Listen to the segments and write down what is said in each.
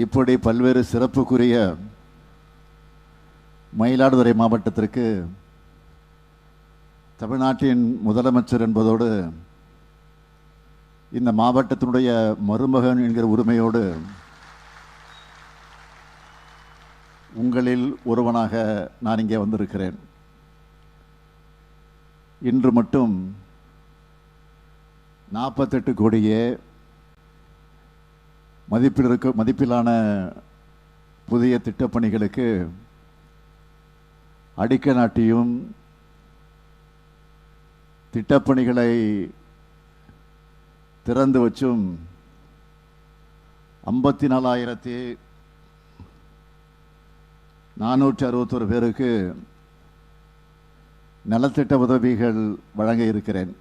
இப்படி பல்வேறு சிறப்புக்குரிய மயிலாடுதுறை மாவட்டத்திற்கு தமிழ்நாட்டின் முதலமைச்சர் என்பதோடு இந்த மாவட்டத்தினுடைய மருமகன் என்கிற உரிமையோடு உங்களில் ஒருவனாக நான் இங்கே வந்திருக்கிறேன். இன்று மட்டும் 48 கோடியே மதிப்பிலான புதிய திட்டப்பணிகளுக்கு அடிக்கல் நாட்டியும் திட்டப்பணிகளை திறந்து வச்சும் 54,461 பேருக்கு நலத்திட்ட உதவிகள் வழங்க இருக்கிறேன்.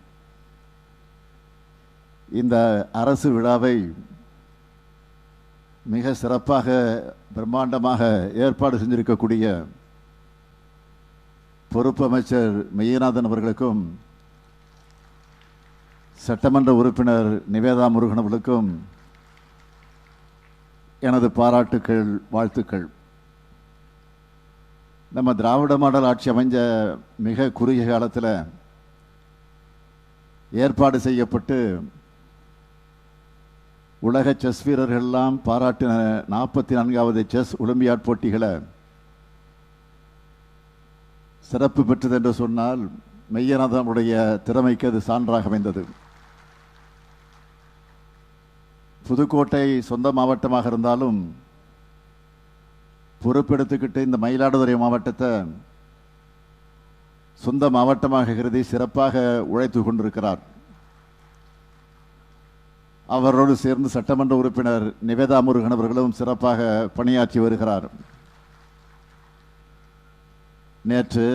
இந்த அரசு விழாவை மிக சிறப்பாக பிரம்மாண்டமாக ஏற்பாடு செஞ்சிருக்கக்கூடிய பொறுப்பு அமைச்சர் மெய்யநாதன் அவர்களுக்கும் சட்டமன்ற உறுப்பினர் நிவேதா முருகன் அவர்களுக்கும் எனது பாராட்டுக்கள், வாழ்த்துக்கள். நம்ம திராவிட மாடல் ஆட்சி அமைஞ்ச மிக குறுகிய காலத்தில் ஏற்பாடு செய்யப்பட்டு உலக செஸ் வீரர்கள்லாம் பாராட்டின 44வது செஸ் ஒலிம்பியாட் போட்டிகளை சிறப்பு பெற்றது என்று சொன்னால் மெய்யநாதனுடைய திறமைக்கு அது சான்றாக அமைந்தது. புதுக்கோட்டை சொந்த மாவட்டமாக இருந்தாலும் பொறுப்பெடுத்துக்கிட்டு இந்த மயிலாடுதுறை மாவட்டத்தை சொந்த மாவட்டமாக கருதி சிறப்பாக உழைத்து கொண்டிருக்கிறார். அவரோடு சேர்ந்து சட்டமன்ற உறுப்பினர் நிவேதா முருகன் அவர்களும் சிறப்பாக பணியாற்றி வருகிறார். நேற்று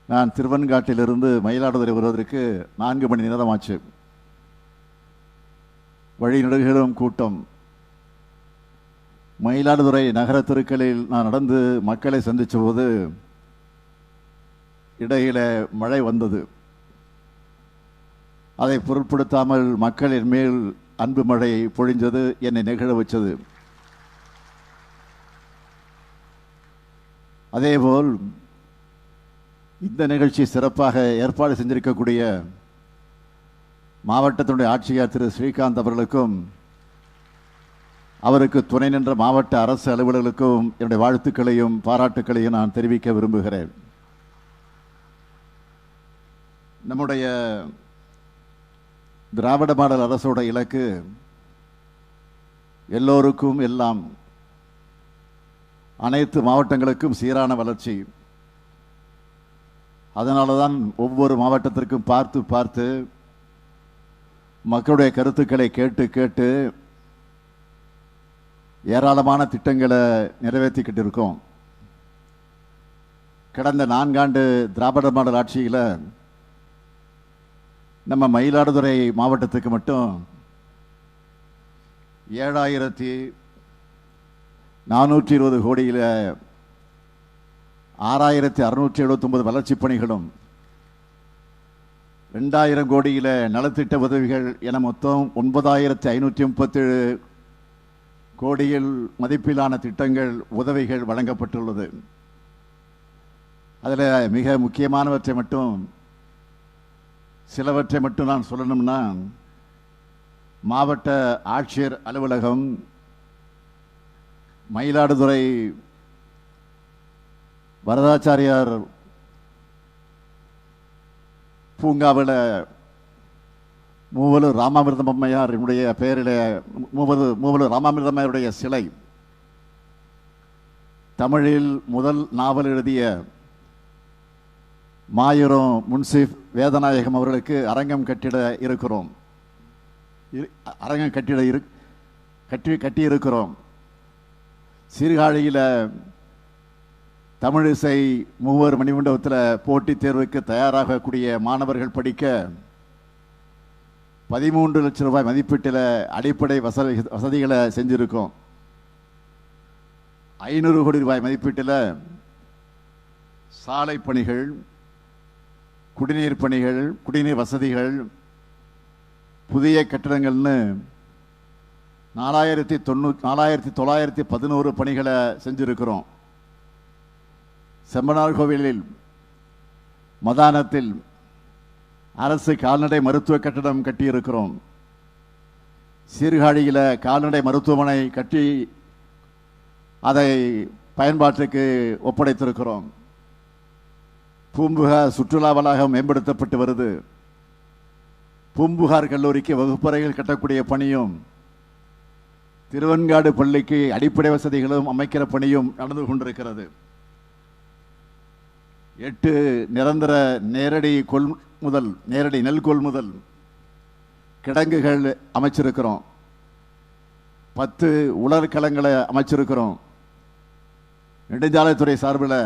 நான் திருவெண்காட்டிலிருந்து மயிலாடுதுறை வருவதற்கு 4 மணி நேரம் ஆச்சு. வழிநெடுகிலும் கூட்டம். மயிலாடுதுறை நகர தெருக்களில் நான் நடந்து மக்களை சந்தித்த போது இடையில மழை வந்தது. அதை பொருட்படுத்தாமல் மக்களின் மேல் அன்பு மழை பொழிஞ்சது, என்னை நெகிழ வச்சது. அதேபோல் இந்த நிகழ்ச்சி சிறப்பாக ஏற்பாடு செஞ்சிருக்கக்கூடிய மாவட்டத்தினுடைய ஆட்சியர் திரு ஸ்ரீகாந்த் அவர்களுக்கும் அவருக்கு துணை நின்ற மாவட்ட அரசு அலுவலர்களுக்கும் என்னுடைய வாழ்த்துக்களையும் பாராட்டுக்களையும் நான் தெரிவிக்க விரும்புகிறேன். நம்முடைய திராவிட மாடல் அரசோட இலக்கு எல்லோருக்கும் எல்லாம், அனைத்து மாவட்டங்களுக்கும் சீரான வளர்ச்சி. அதனால தான் ஒவ்வொரு மாவட்டத்திற்கும் பார்த்து பார்த்து மக்களுடைய கருத்துக்களை கேட்டு கேட்டு ஏராளமான திட்டங்களை நிறைவேற்றிக்கிட்டு இருக்கோம். கடந்த 4 ஆண்டு திராவிட மாடல் ஆட்சியில் நம்ம மயிலாடுதுறை மாவட்டத்துக்கு மட்டும் 7,420 கோடியில் 6,679 வளர்ச்சி பணிகளும் 2,000 கோடியில் நலத்திட்ட உதவிகள் என மொத்தம் 9,537 கோடியில் மதிப்பிலான திட்டங்கள் உதவிகள் வழங்கப்பட்டுள்ளது. அதில் மிக முக்கியமானவற்றை மட்டும் சிலவற்றை மட்டும் நான் சொல்லணும்னா, மாவட்ட ஆட்சியர் அலுவலகம், மயிலாடுதுறை வரதாச்சாரியார் பூங்காவில் மூவலூர் ராமாமிர்தம் அம்மையாருடைய பெயரில் மூவலூர் ராமாமிர்தம்மையாருடைய சிலை, தமிழில் முதல் நாவல் எழுதிய மாயூரம் முன்சிப் வேதநாயகம் அவர்களுக்கு அரங்கம் கட்டிட இருக்கிறோம். அரங்கம் கட்டி இருக்கிறோம். சீர்காழியில் தமிழிசை மூவர் மணிமண்டபத்தில் போட்டித் தேர்வுக்கு தயாராகக்கூடிய மாணவர்கள் படிக்க 13 லட்சம் ரூபாய் மதிப்பீட்டில் அடிப்படை வசதிகளை செஞ்சிருக்கோம். 500 கோடி ரூபாய் மதிப்பீட்டில் சாலை பணிகள், குடிநீர் பணிகள், குடிநீர் வசதிகள், புதிய கட்டடங்கள்னு 4911 பணிகளை செஞ்சிருக்கிறோம். செம்பனார் கோவிலில் மதானத்தில் அரசு கால்நடை மருத்துவ கட்டடம் கட்டியிருக்கிறோம். சீர்காழியில் கால்நடை மருத்துவமனை கட்டி அதை பயன்பாட்டுக்கு ஒப்படைத்திருக்கிறோம். பூம்புகார் சுற்றுலா வளாகம் மேம்படுத்தப்பட்டு வருது. பூம்புகார் கல்லூரிக்கு வகுப்பறைகள் கட்டக்கூடிய பணியும் திருவெண்காடு பள்ளிக்கு அடிப்படை வசதிகளும் அமைக்கிற பணியும் நடந்து கொண்டிருக்கிறது. 8 நிரந்தர நேரடி நெல் கொள்முதல் கிடங்குகள் அமைச்சிருக்கிறோம். 10 உலர்களங்களை அமைச்சிருக்கிறோம். நெடுஞ்சாலைத்துறை சார்பில்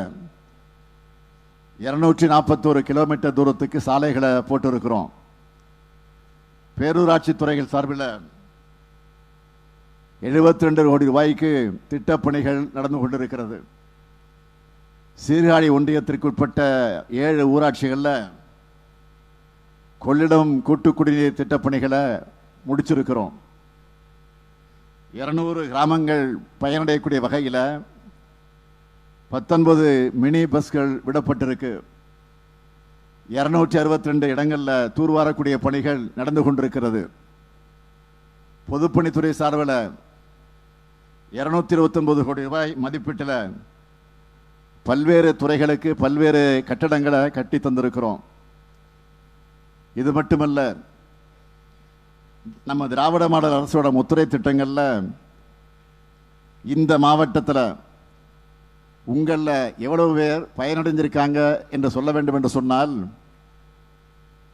241 கிலோமீட்டர் தூரத்துக்கு சாலைகளை போட்டிருக்கிறோம். பேரூராட்சி துறைகள் சார்பில் 72 கோடி ரூபாய்க்கு திட்டப்பணிகள் நடந்து கொண்டிருக்கிறது. சீர்காழி ஒன்றியத்திற்குட்பட்ட 7 ஊராட்சிகளில் கொள்ளிடம் கூட்டு குடிநீர் திட்டப்பணிகளை முடிச்சிருக்கிறோம். 200 கிராமங்கள் பயனடையக்கூடிய வகையில் 19 மினி பஸ்கள் விடப்பட்டிருக்கு. 262 இடங்களில் தூர்வாரக்கூடிய பணிகள் நடந்து கொண்டிருக்கிறது. பொதுப்பணித்துறை சார்பில் 229 கோடி ரூபாய் மதிப்பீட்டில் பல்வேறு துறைகளுக்கு பல்வேறு கட்டடங்களை கட்டி தந்திருக்கிறோம். இது மட்டுமல்ல, நம்ம திராவிட மாடல் அரசோட முத்துரை திட்டங்களில் இந்த மாவட்டத்தில் உங்களில் எவ்வளவு பேர் பயனடைஞ்சிருக்காங்க என்று சொல்ல வேண்டும் என்று சொன்னால்,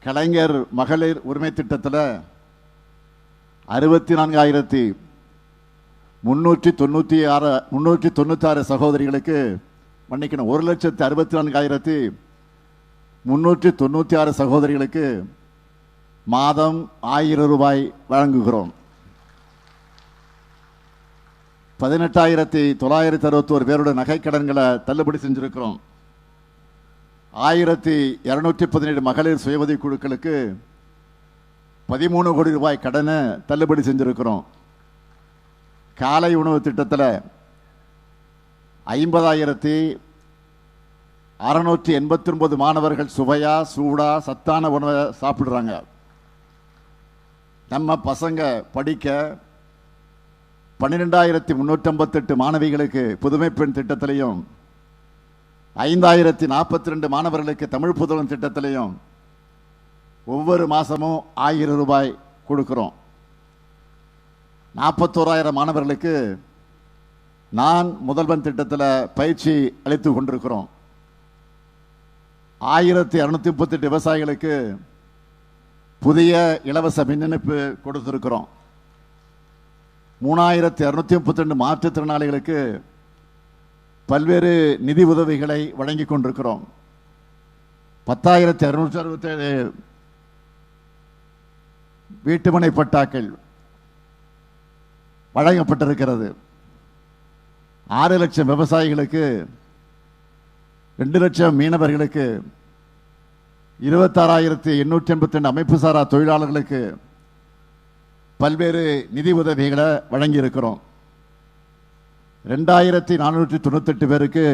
கலைஞர் மகளிர் உரிமை திட்டத்தில் 64,396 சகோதரிகளுக்கு, மன்னிக்கணும், 1,64,396 சகோதரிகளுக்கு மாதம் 1000 ரூபாய் வழங்குகிறோம். 18,961 பேருடைய நகைக்கடன்களை தள்ளுபடி செஞ்சிருக்கிறோம். 1,217 மகளிர் சுய உதவி குழுக்களுக்கு 13 கோடி ரூபாய் கடனை தள்ளுபடி செஞ்சிருக்கிறோம். காலை உணவு திட்டத்தில் 50,689 மாணவர்கள் சுவையா சூடா சத்தான உணவை சாப்பிடுறாங்க. நம்ம பசங்க படிக்க 12,358 மாணவிகளுக்கு புதுமை பெண் திட்டத்திலையும் 5,042 மாணவர்களுக்கு தமிழ் புதல்வன் திட்டத்திலையும் ஒவ்வொரு மாதமும் 1000 ரூபாய் கொடுக்கிறோம். 41,000 மாணவர்களுக்கு நான் முதல்வன் திட்டத்தில் பயிற்சி அளித்து கொண்டிருக்கிறோம். 1,238 விவசாயிகளுக்கு புதிய இலவச மின் இணைப்பு கொடுத்திருக்கிறோம். 3,232 மாற்றுத்திறனாளிகளுக்கு பல்வேறு நிதி உதவிகளை வழங்கி கொண்டிருக்கிறோம். 10,267 வீட்டுமனை பட்டாக்கள் வழங்கப்பட்டிருக்கிறது. 6 லட்சம் விவசாயிகளுக்கு, 2 லட்சம் மீனவர்களுக்கு, 26,882 அமைப்பு சாரா தொழிலாளர்களுக்கு பல்வேறு நிதி உதவிகளை வழங்கி இருக்கிறோம். 2,498 பேருக்கு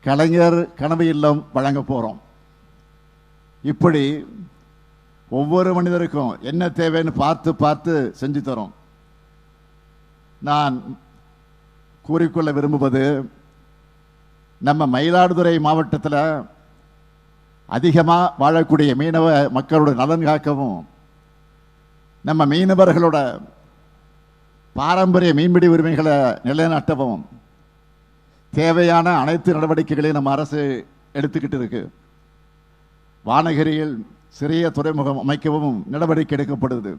கலைஞர் கனவு இல்லம் வழங்க போறோம். இப்படி ஒவ்வொரு மனிதருக்கும் என்ன தேவைன்னு பார்த்து பார்த்து செஞ்சு தரோம். நான் கூறிக்கொள்ள விரும்புவது, நம்ம மயிலாடுதுறை மாவட்டத்தில் அதிகமாக வாழக்கூடிய மீனவ மக்களோட நலன் காக்கவும், நம்ம மீனவர்களோட பாரம்பரிய மீன்பிடி உரிமைகளை நிலைநாட்டவும் தேவையான அனைத்து நடவடிக்கைகளையும் நம்ம அரசு எடுத்துக்கிட்டு இருக்கு. வானகிரியில் சிறிய துறைமுகம் அமைக்கவும் நடவடிக்கை எடுக்கப்படுது.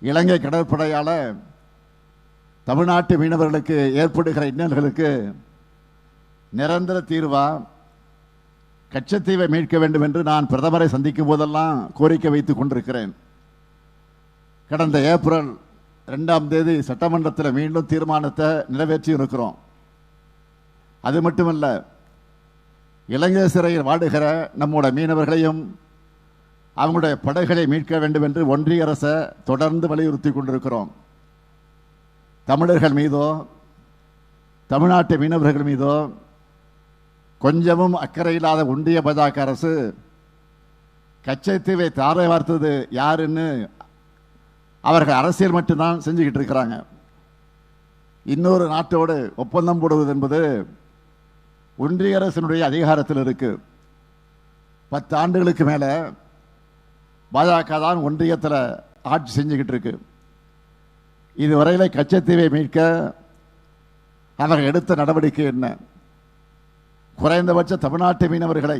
இலங்கை கடற்படையால் தமிழ்நாட்டு மீனவர்களுக்கு ஏற்படுகிற இன்னல்களுக்கு நிரந்தர தீர்வா கச்சத்தீவை மீட்க வேண்டும் என்று நான் பிரதமரை சந்திக்கும் போதெல்லாம் கோரிக்கை வைத்துக் கொண்டிருக்கிறேன். கடந்த ஏப்ரல் 2ஆம் தேதி சட்டமன்றத்தில் மீண்டும் தீர்மானத்தை நிறைவேற்றி இருக்கிறோம். அது மட்டுமல்ல, இலங்கை சிறையில் வாடுகிற நம்முடைய மீனவர்களையும் அவங்களுடைய படகுகளை மீட்க வேண்டும் என்று ஒன்றிய அரசை தொடர்ந்து வலியுறுத்தி கொண்டிருக்கிறோம். தமிழர்கள் மீதோ தமிழ்நாட்டு மீனவர்கள் மீதோ கொஞ்சமும் அக்கறை இல்லாத ஒன்றிய பாஜக அரசு கச்சைத்தீவை தாரை வார்த்தது யாருன்னு அவர்கள் அரசியல் மட்டும்தான் செஞ்சுக்கிட்டு இருக்கிறாங்க. இன்னொரு நாட்டோடு ஒப்பந்தம் போடுவது என்பது ஒன்றிய அரசினுடைய அதிகாரத்தில் இருக்கு. 10 ஆண்டுகளுக்கு மேல பாஜக தான் ஒன்றியத்தில் ஆட்சி செஞ்சுக்கிட்டு இருக்கு. இதுவரையில கச்சத்தீவை மீட்க அவர்கள் எடுத்த நடவடிக்கை என்ன? குறைந்தபட்ச தமிழ்நாட்டு மீனவர்களை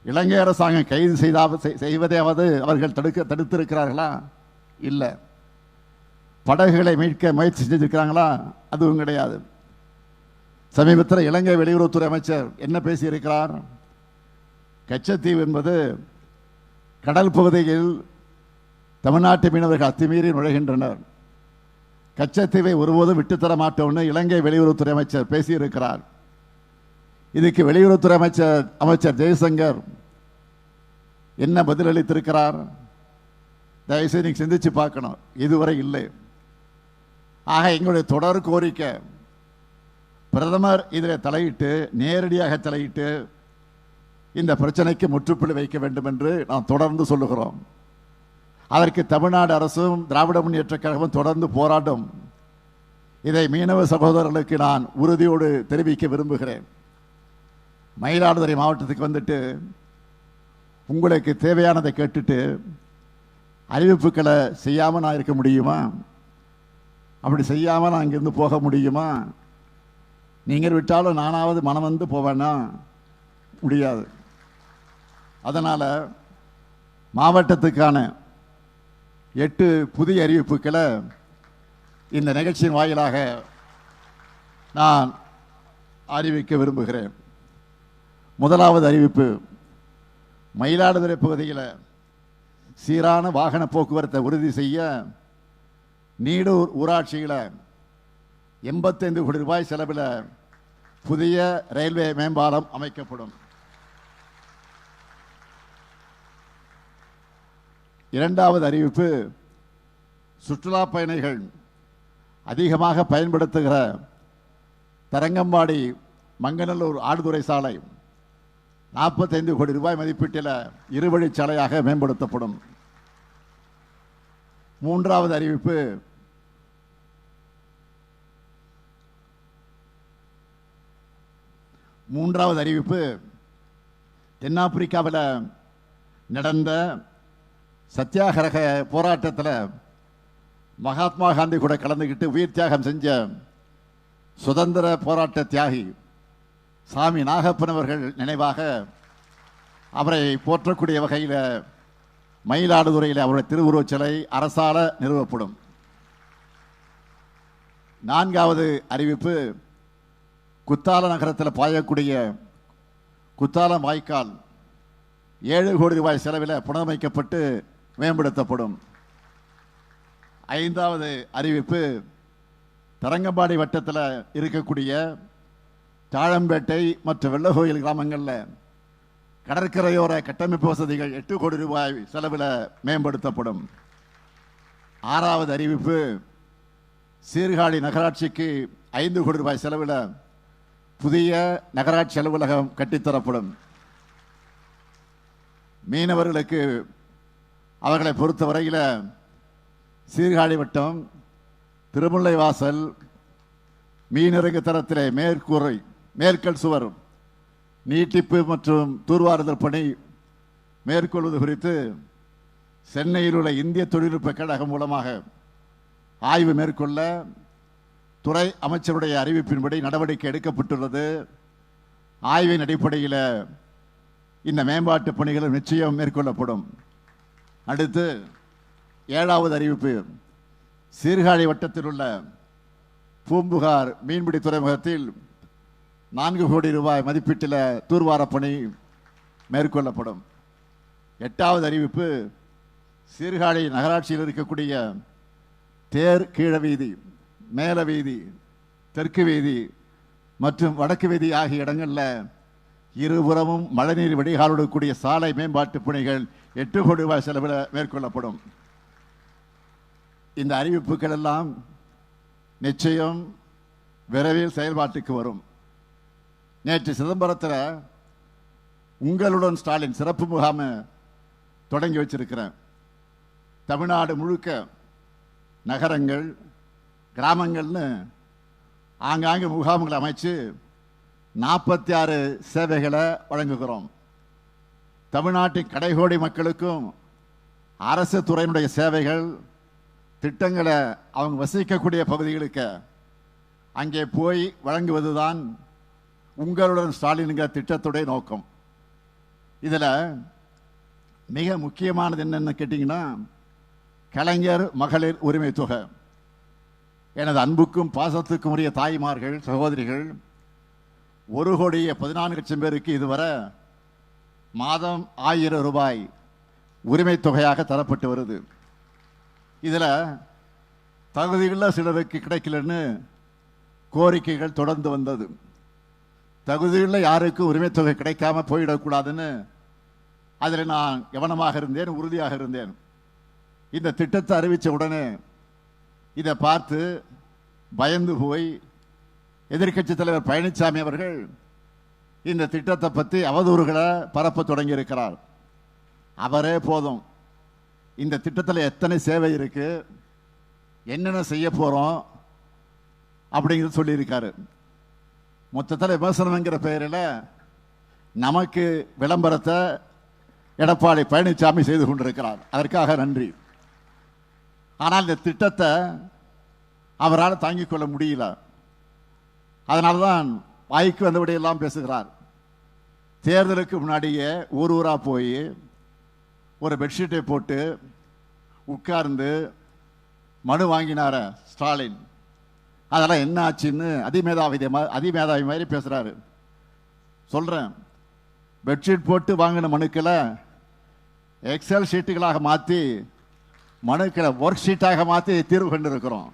இலங்கை அரசாங்கம் கைது செய்வதையாவது அவர்கள் தடுத்திருக்கிறார்களா? இல்லை. படகுகளை மீட்க முயற்சி செஞ்சிருக்கிறாங்களா? அதுவும் கிடையாது. சமீபத்தில் இலங்கை வெளியுறவுத்துறை அமைச்சர் என்ன பேசியிருக்கிறார்? கச்சத்தீவு என்பது கடல் பகுதியில் தமிழ்நாட்டு மீனவர்கள் அத்துமீறி நுழைகின்றனர். கச்சத்தீவை ஒருபோதும் விட்டுத்தர மாட்டோம்னு இலங்கை வெளியுறவுத்துறை அமைச்சர் பேசியிருக்கிறார். இதுக்கு வெளியுறவுத்துறை அமைச்சர் ஜெய்சங்கர் என்ன பதிலளித்திருக்கிறார்? தயவுசெய்து நீங்க சிந்திச்சு பார்க்கணும். இதுவரை இல்லை. ஆக எங்களுடைய தொடர் கோரிக்கை, பிரதமர் இதில் தலையிட்டு நேரடியாக தலையிட்டு இந்த பிரச்சனைக்கு முற்றுப்புள்ளி வைக்க வேண்டும் என்று நாம் தொடர்ந்து சொல்லுகிறோம். அதற்கு தமிழ்நாடு அரசும் திராவிட முன்னேற்ற கழகமும் தொடர்ந்து போராட்டம். இதை மீனவ சகோதரர்களுக்கு நான் உறுதியோடு தெரிவிக்க விரும்புகிறேன். மயிலாடுதுறை மாவட்டத்துக்கு வந்துட்டு உங்களுக்கு தேவையானதை கேட்டுட்டு அறிவிப்புகளை செய்யாமல் நான் இருக்க முடியுமா? அப்படி செய்யாமல் நான் இங்கிருந்து போக முடியுமா? நீங்கள் விட்டாலும் நானாவது மனம் வந்து போவேன்னா முடியாது. அதனால் மாவட்டத்துக்கான 8 புதிய அறிவிப்புகளை இந்த நிகழ்ச்சியின் வாயிலாக நான் அறிவிக்க விரும்புகிறேன். முதலாவது அறிவிப்பு, மயிலாடுதுறை பகுதியில் சீரான வாகன போக்குவரத்தை உறுதி செய்ய நீடூர் ஊராட்சியில் 85 கோடி ரூபாய் செலவில் புதிய ரயில்வே மேம்பாலம் அமைக்கப்படும். இரண்டாவது அறிவிப்பு, சுற்றுலா பயணிகள் அதிகமாக பயன்படுத்துகிற தரங்கம்பாடி மங்கநல்லூர் ஆடுதுறை சாலை 45 கோடி ரூபாய் மதிப்பீட்டில் இருவழிச்சாலையாக மேம்படுத்தப்படும். மூன்றாவது அறிவிப்பு, தென்னாப்பிரிக்காவில் நடந்த சத்தியாகிரக போராட்டத்தில் மகாத்மா காந்தி கூட கலந்துக்கிட்டு உயிர் தியாகம் செஞ்ச சுதந்திர போராட்ட தியாகி சாமி நாகப்பன் அவர்கள் நினைவாக அவரை போற்றக்கூடிய வகையில் மயிலாடுதுறையில் அவருடைய திருவுருவச் சிலை அரசால நிறுவப்படும். நான்காவது அறிவிப்பு, குத்தால நகரத்தில் பாயக்கூடிய குத்தாலம் வாய்க்கால் 7 கோடி ரூபாய் செலவில் புனரமைக்கப்பட்டு மேம்படுத்தப்படும். ஐந்தாவது அறிவிப்பு, தரங்கம்பாடி வட்டத்தில் இருக்கக்கூடிய தாழம்பேட்டை மற்றும் வெள்ளகோயில் கிராமங்களில் கடற்கரையோர கட்டமைப்பு வசதிகள் 8 கோடி ரூபாய் செலவில் மேம்படுத்தப்படும். ஆறாவது அறிவிப்பு, சீர்காழி நகராட்சிக்கு 5 கோடி ரூபாய் செலவில் புதிய நகராட்சி அலுவலகம் கட்டித்தரப்படும். மீனவர்களுக்கு அவர்களை பொறுத்தவரையில் சீர்காழி வட்டம் திருமுல்லை வாசல் மீனிறங்கு தரத்திலே மேற்கல் சுவர் நீட்டிப்பு மற்றும் தூர்வாறுதல் பணி மேற்கொள்வது குறித்து சென்னையில் உள்ள இந்திய தொழில்நுட்ப கழகம் மூலமாக ஆய்வு மேற்கொள்ள துறை அமைச்சருடைய அறிவிப்பின்படி நடவடிக்கை எடுக்கப்பட்டுள்ளது. ஆய்வின் அடிப்படையில் இந்த மேம்பாட்டு பணிகள் நிச்சயம் மேற்கொள்ளப்படும். அடுத்து 7வது அறிவிப்பு, சீர்காழி வட்டத்தில் உள்ள பூம்புகார் மீன்பிடி துறைமுகத்தில் 4 கோடி ரூபாய் மதிப்பீட்டில் தூர்வார பணி மேற்கொள்ளப்படும். 8வது அறிவிப்பு, சீர்காழி நகராட்சியில் இருக்கக்கூடிய தேர் கீழ வீதி, மேல வீதி, தெற்கு வீதி மற்றும் வடக்கு வீதி ஆகிய இடங்களில் இருபுறமும் மழைநீர் வடிகாலோடு கூடிய சாலை மேம்பாட்டு பணிகள் 8 கோடி ரூபாய் செலவில் மேற்கொள்ளப்படும். இந்த அறிவிப்புகள் எல்லாம் நிச்சயம் விரைவில் செயல்பாட்டுக்கு வரும். நேற்று சிதம்பரத்தில் உங்களுடன் ஸ்டாலின் சிறப்பு முகாமை தொடங்கி வச்சிருக்கிறேன். தமிழ்நாடு முழுக்க நகரங்கள் கிராமங்கள்னு ஆங்காங்கே முகாம்களை அமைச்சு 46 சேவைகளை வழங்குகிறோம். தமிழ்நாட்டின் கடைகோடி மக்களுக்கும் அரசு துறையினுடைய சேவைகள் திட்டங்களை அவங்க வசிக்கக்கூடிய பகுதிகளுக்கு அங்கே போய் வழங்குவதுதான் உங்களுடன் ஸ்டாலின்கிற திட்டத்துடைய நோக்கம். இதில் மிக முக்கியமானது என்னன்னு கேட்டிங்கன்னா, கலைஞர் மகளிர் உரிமை தொகை. எனது அன்புக்கும் பாசத்துக்கும் உரிய தாய்மார்கள் சகோதரிகள் 1,14,00,000 பேருக்கு இதுவரை மாதம் 1000 ரூபாய் உரிமை தொகையாக தரப்பட்டு வருது. இதில் தகுதியுள்ள சிலருக்கு கிடைக்கலன்னு கோரிக்கைகள் தொடர்ந்து வந்தது. தகுதியுள்ள யாருக்கும் உரிமை தொகை கிடைக்காம போயிடக்கூடாதுன்னு அதில் நான் கவனமாக இருந்தேன், உறுதியாக இருந்தேன். இந்த திட்டத்தை அறிவித்த உடனே இதை பார்த்து பயந்து போய் எதிர்க்கட்சி தலைவர் பழனிசாமி அவர்கள் இந்த திட்டத்தை பற்றி அவதூறுகளை பரப்ப தொடங்கி இருக்கிறார். அவரே போதும், இந்த திட்டத்தில் எத்தனை சேவை இருக்கு, என்னென்ன செய்ய போறோம் அப்படிங்கிறது சொல்லியிருக்காரு. மொத்தத்தில் விமர்சனம்ங்கிற பெயரில் நமக்கு விளம்பரத்தை எடப்பாடி பழனிசாமி செய்து கொண்டிருக்கிறார். அதற்காக நன்றி. ஆனால் இந்த திட்டத்தை அவரால் தாங்கிக் கொள்ள முடியல. அதனால தான் வாய்க்கு வந்தபடியெல்லாம் பேசுகிறார். தேர்தலுக்கு முன்னாடியே ஊரா போய் ஒரு பெட்ஷீட்டை போட்டு உட்கார்ந்து மனு வாங்கினார ஸ்டாலின். அதெல்லாம் என்ன ஆச்சுன்னு அதிமேதாவி மாதிரி பேசுறாரு. சொல்றேன், பெட்ஷீட் போட்டு வாங்கின மனுக்களை எக்ஸல் ஷீட்டுகளாக மாற்றி மனுக்களை ஒர்க் ஷீட்டாக மாற்றி தீர்வு கண்டிருக்கிறோம்.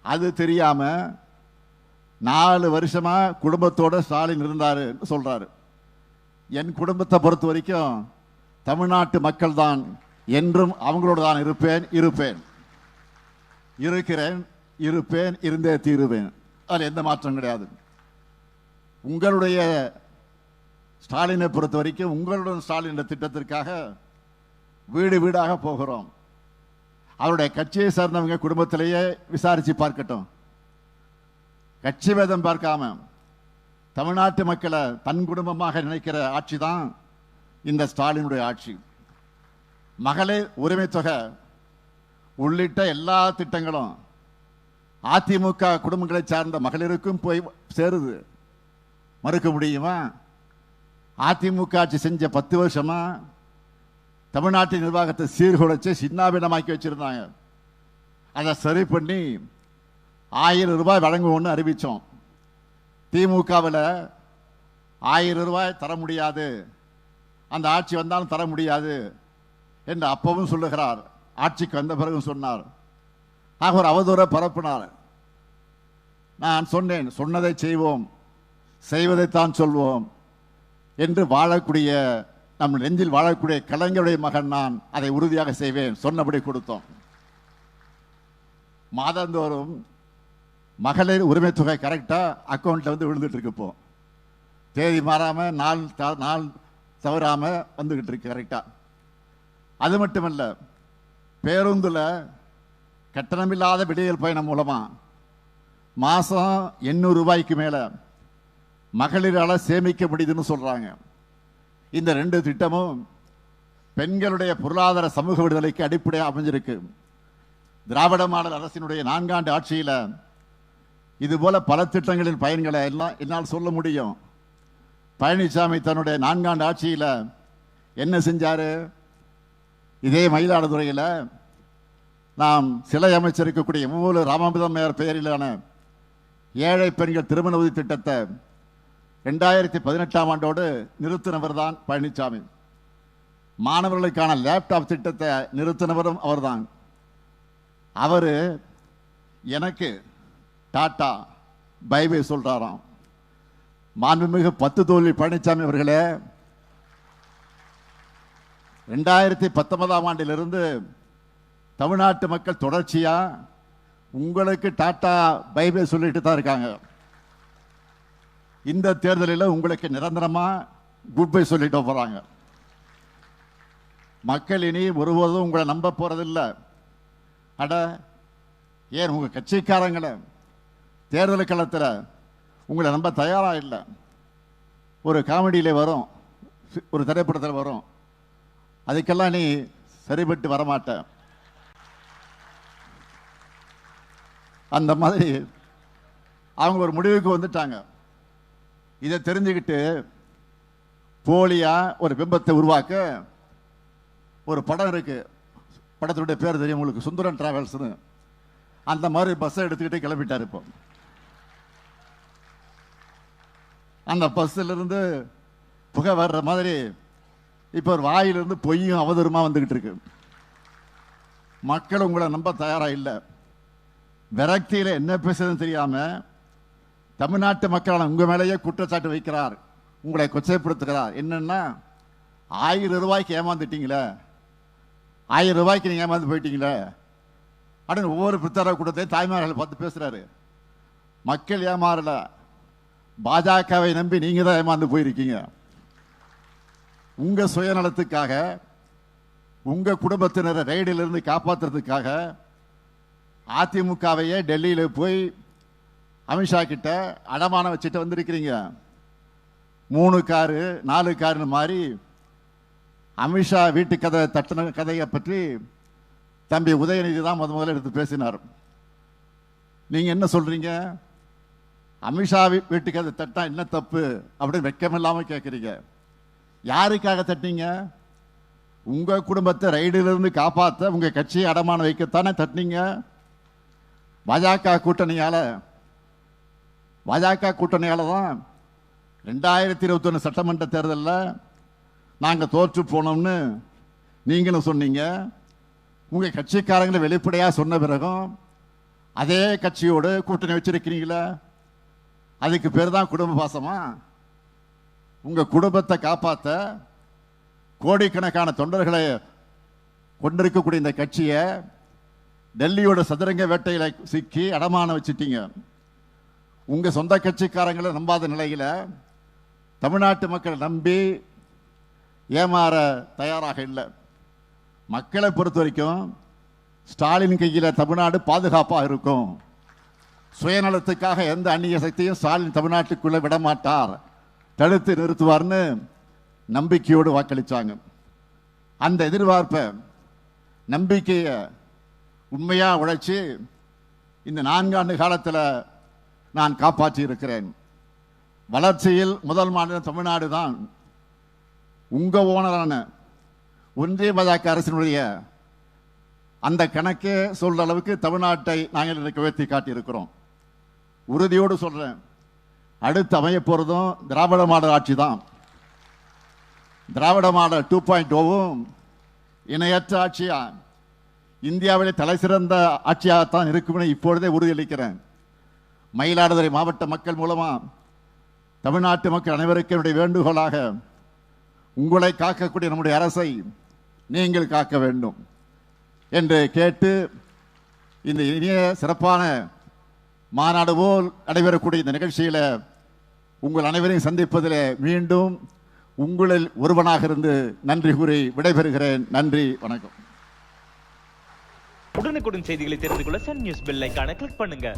அது தெரியாம 4 வருஷமா குடும்பத்தோட ஸ்டாலின் இருந்தாரு சொல்றாரு. என் குடும்பத்தை பொறுத்த வரைக்கும் தமிழ்நாட்டு மக்கள் தான், என்றும் அவங்களோட தான் இருப்பேன், இருக்கிறேன், இருந்தே தீருவேன். அதில் எந்த மாற்றம் கிடையாது. உங்களுடைய ஸ்டாலினை பொறுத்த வரைக்கும் உங்களுடன் ஸ்டாலின் திட்டத்திற்காக வீடு வீடாக போகிறோம். அவருடைய கட்சியை சார்ந்தவங்க குடும்பத்திலேயே விசாரிச்சு பார்க்கட்டும். கட்சி வேதம் பார்க்காம தமிழ்நாட்டு மக்களை தன் குடும்பமாக நினைக்கிற ஆட்சி தான் இந்த ஸ்டாலினுடைய ஆட்சி. மகளிர் உரிமை தொகை உள்ளிட்ட எல்லா திட்டங்களும் அதிமுக குடும்பங்களை சார்ந்த மகளிருக்கும் போய் சேருது. மறுக்க முடியுமா? அதிமுக ஆட்சி செஞ்ச 10 வருஷமா தமிழ்நாட்டின் நிர்வாகத்தை சீர்குலைச்சு சின்னாபின்னமாக்கி வச்சிருந்தாங்க. அதை சரி பண்ணி 1000 ரூபாய் வழங்குவோம்னு அறிவித்தோம். திமுகவில் 1000 ரூபாய் தர முடியாது, அந்த ஆட்சி வந்தாலும் தர முடியாது என்று அப்பவும் சொல்லுகிறார். ஆட்சிக்கு வந்த பிறகு சொன்னார். ஒரு அவதூறை பரப்பினார். நான் சொன்னேன், சொன்னதை செய்வோம், செய்வதைத்தான் சொல்வோம் என்று வாழக்கூடிய நம் நெஞ்சில் வாழக்கூடிய கலைஞருடைய மகன் நான். அதை உறுதியாக செய்வேன், சொன்னபடி கொடுத்தோம். மாதந்தோறும் மகளிர் உரிமை தொகை கரெக்டா அக்கௌண்ட்ல வந்து விழுந்துட்டு இருக்கு. இப்போ தேதி மாறாம நாள் தவறாம வந்துகிட்டு இருக்கு கரெக்டா. அது மட்டுமல்ல, பேருந்துல கட்டணமில்லாத விடியல் பயணம் மூலமா மாசம் 800 ரூபாய்க்கு மேல மகளிரால சேமிக்க முடியுதுன்னு சொல்றாங்க. இந்த 2 திட்டமும் பெண்களுடைய பொருளாதார சமூக விடுதலைக்கு அடிப்படையாக அமைஞ்சிருக்கு. திராவிட மாடல் அரசினுடைய 4 ஆண்டு ஆட்சியில் இதுபோல பல திட்டங்களின் பயன்களை எல்லாம் என்னால் சொல்ல முடியும். பழனிசாமி தன்னுடைய 4 ஆண்டு ஆட்சியில் என்ன செஞ்சாரு? இதே மயிலாடுதுறையில் நாம் சிலை அமைச்சிருக்கக்கூடிய மூல ராமாமிர்தம் பெயரிலான ஏழை பெண்கள் திருமண உதவி திட்டத்தை 2018ஆம் ஆண்டோடு நிறுத்தினவர் தான் பழனிசாமி. மாணவர்களுக்கான லேப்டாப் திட்டத்தை நிறுத்தினவரும் அவர்தான். அவரு எனக்கு டாட்டா பை பை சொல்றாராம். மாண்புமிகு பழனிசாமி பழனிசாமி அவர்களே, 2019ஆம் ஆண்டிலிருந்து தமிழ்நாட்டு மக்கள் தொடர்ச்சியா உங்களுக்கு டாடா பை சொல்லிட்டு தான் இருக்காங்க. இந்த தேர்தலில் உங்களுக்கு நிரந்தரமா குட் பை சொல்லிட்டு போறாங்க. மக்கள் இனி ஒருபோதும் உங்களை நம்ப போறதில்லை. அட ஏன் உங்க கட்சிக்காரங்களை தேர்தல் களத்தில் உங்களை நம்ப தயாரா இல்லை. ஒரு காமெடியில வரும், ஒரு திரைப்படத்தில் வரும், அதுக்கெல்லாம் நீ சரிபட்டு வரமாட்ட. அந்த மாதிரி அவங்க ஒரு முடிவுக்கு வந்துட்டாங்க. இதை தெரிஞ்சுக்கிட்டு போலியா ஒரு பிம்பத்தை உருவாக்க ஒரு படம் இருக்கு. படத்தினுடைய பேர் தெரியும் உங்களுக்கு, சுந்தரன் டிராவல்ஸ்னு. அந்த மாதிரி பஸ்ஸை எடுத்துக்கிட்டு கிளம்பிட்டார். இப்போ அந்த பஸ்ஸில் இருந்து புகை வர்ற மாதிரி இப்போ ஒரு வாயிலிருந்து பொய்யும் அவதூறுமா வந்துகிட்டு இருக்கு. மக்கள் உங்களை நம்ப தயாரா இல்லை. விரக்தியில் என்ன பேசுறதுன்னு தெரியாம தமிழ்நாட்டு மக்களால் உங்க மேலேயே குற்றச்சாட்டு வைக்கிறார், உங்களை கொச்சைப்படுத்துகிறார். என்னன்னா 1000 ரூபாய்க்கு ஏமாந்துட்டீங்களே, 1000 ரூபாய்க்கு நீங்க ஏமாந்து போயிட்டீங்களே அப்படின்னு ஒவ்வொரு பிரச்சார கூட்டத்தையும் தாய்மார்களை பார்த்து பேசுறாரு. மக்கள் ஏமாறல, பாஜகவை நம்பி நீங்க தான் ஏமாந்து போயிருக்கீங்க. உங்க சுயநலத்துக்காக, உங்க குடும்பத்தினரை ரைடிலிருந்து காப்பாற்றுறதுக்காக அதிமுகவையே டெல்லியில் போய் அமித்ஷா கிட்ட அடமானம் வச்சுட்டு வந்திருக்கிறீங்க. 3 காரு 4 காருன்னு மாதிரி அமித்ஷா வீட்டு கதை தட்டின கதையை பற்றி தம்பி உதயநிதி தான் முதல்ல எடுத்து பேசினார். நீங்க என்ன சொல்றீங்க? அமித்ஷா வீட்டுக்கு அதை தட்டா என்ன தப்பு அப்படின்னு வெட்கமில்லாம கேட்குறீங்க. யாருக்காக தட்டினீங்க? உங்க குடும்பத்தை ரைடிலிருந்து காப்பாற்ற உங்க கட்சியை அடமானம் வைக்கத்தானே தட்டினீங்க. பாஜக கூட்டணியால தான் 2021 சட்டமன்ற தேர்தலில் நாங்க தோற்று போனோம்னு நீங்களும் சொன்னீங்க. உங்க கட்சிக்காரங்களை வெளிப்படையா சொன்ன பிறகும் அதே கட்சியோடு கூட்டணி வச்சிருக்கிறீங்களா? அதுக்கு பேர் தான் குடும்ப பாசமா? உங்க குடும்பத்தை காப்பாற்ற கோடிக்கணக்கான தொண்டர்களை கொண்டிருக்கக்கூடிய இந்த கட்சியை டெல்லியோட சதுரங்க வேட்டையில சிக்கி அடமான வச்சிட்டீங்க. உங்க சொந்த கட்சிக்காரங்களை நம்பாத நிலையில தமிழ்நாட்டு மக்கள் நம்பி ஏமாற தயாராக இல்லை. மக்களை பொறுத்த வரைக்கும் ஸ்டாலின் கையில் தமிழ்நாடு பாதுகாப்பாக இருக்கும். சுயநலத்துக்காக எந்த அந்நிய சக்தியும் ஸ்டாலின் தமிழ்நாட்டுக்குள்ள விடமாட்டார், தடுத்து நிறுத்துவார்னு நம்பிக்கையோடு வாக்களிச்சாங்க. அந்த எதிர்பார்ப்பை, நம்பிக்கையை உண்மையா உழைச்சி இந்த 4 ஆண்டு காலத்தில் நான் காப்பாற்றி இருக்கிறேன். வளர்ச்சியில் முதல் மாநிலம் தமிழ்நாடு தான். உங்க ஓனரான ஒன்றிய பாஜக அரசினுடைய அந்த கணக்கே சொல்ற அளவுக்கு தமிழ்நாட்டை நாங்கள் இன்றைக்கு உயர்த்தி காட்டியிருக்கிறோம். உறுதியோடு சொல்றேன், அடுத்து அமைய போறதும் திராவிட மாடல் ஆட்சி தான். திராவிட மாடல் 2.0வும் இணையற்ற ஆட்சியா, இந்தியாவிலே தலை சிறந்த ஆட்சியாகத்தான் இருக்கும் இப்பொழுதே உறுதியளிக்கிறேன். மயிலாடுதுறை மாவட்ட மக்கள் மூலமா தமிழ்நாட்டு மக்கள் அனைவருக்கும் என்னுடைய வேண்டுகோளாக, உங்களை காக்கக்கூடிய நம்முடைய அரசை நீங்கள் காக்க வேண்டும் என்று கேட்டு, இந்த இனிய சிறப்பான மாநாடு போல் நடைபெறக்கூடிய இந்த நிகழ்ச்சியில் உங்கள் அனைவரையும் சந்திப்பதில் மீண்டும் உங்களில் ஒருவனாக இருந்து நன்றி கூறி விடைபெறுகிறேன். நன்றி, வணக்கம். உடனுக்குடன் செய்திகளை தெரிந்து கொள்ள சன் நியூஸ் பெல் ஐகானை கிளிக் பண்ணுங்க.